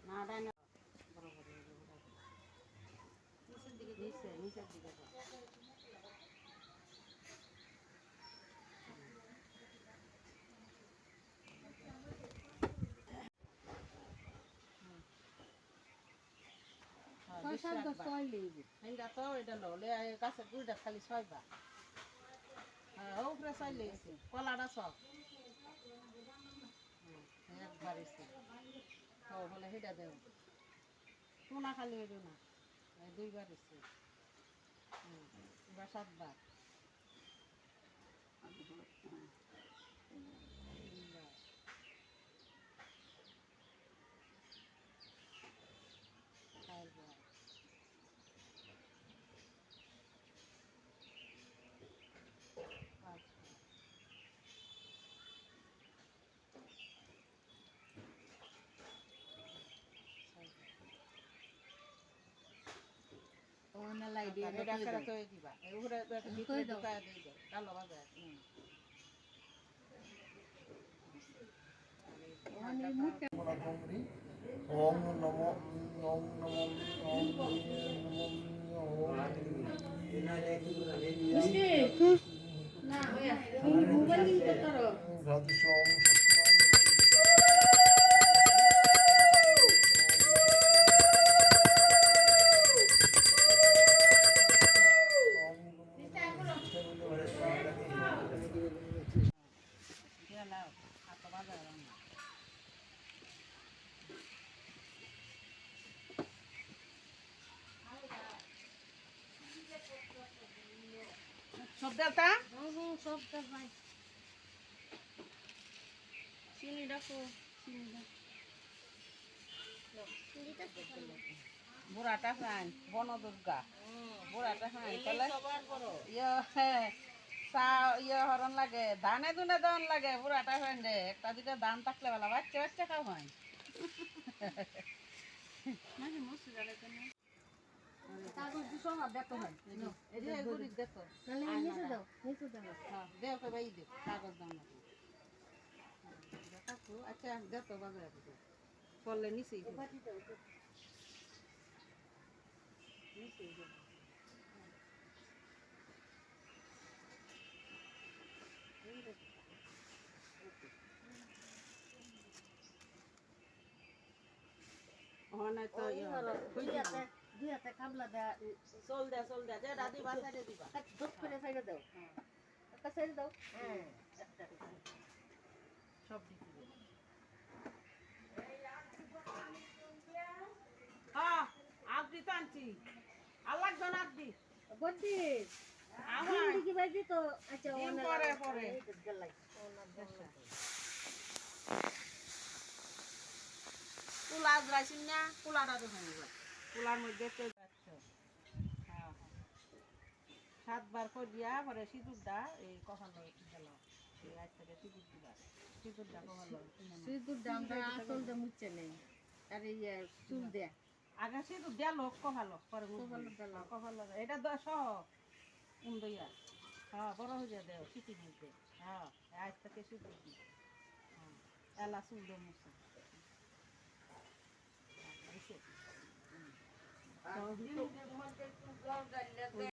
না ডাইনা বরাবর নিচের দিকে তো এটা ললে গাছের গুড়িটা খালি ছয়বার হ্যাঁ উপরে চাইলে কলাটা সব একবার এসে বলে সেটা দেও সোনা খালি হইল না দুইবার এসে এবার 7 বার ওম নমো ওম নমো ওম নমো না মোবাইল লিংক করো সব দেলতা সব দেল ভাই চিনি রাখো বুড়াটা খান বনদুর্গা বুড়াটা খান ইয়ে হরণ লাগে ধানে দুনে দন লাগে বুড়াটা খান রে একটা দুটা ধান থাকলে বেলা বাচ্চা বাচ্চা খাও হয় কাগজ দিছো না দেখো হয় এই যে গুড়ি দেখো তাহলে নিচে দাও হ্যাঁ দেখো ভাই দে কাগজ দাও না দেখো আচ্ছা দেখো বাজারে করলে নিচেই দুই হাতে কামলা দে চল দে যে দাদি বাসারে দিবা দুধ করে সাইডে দাও একটা সাইডে দাও সব দিতে হ্যাঁ আপনি তো আনছি আল্লাহ জন আপনি বলছি আমার কি বাজি তো আচ্ছা পরে কুলা আজরাইছিন না কুলাটা তো হয়ে গেল কুলার মধ্যে তো হ্যাঁ 7 বার করে দিয়া পরে সিঁদুরটা এই কখনো গেল এই আজ থেকে সিঁদুর দিবা সিঁদুরটা কখনো সিঁদুরটা আমরা আসল দে মুচ্ছে নেই আর এই চুল দেয়া আগে সিঁদুর দেয়া লোক কভালো পরে কভালো এটা 10 উন্দইয়া হ্যাঁ বড় হয়ে দেও সিটির মধ্যে হ্যাঁ আজ থেকে সিঁদুর দি হ্যাঁ এলা চুল দে মুছে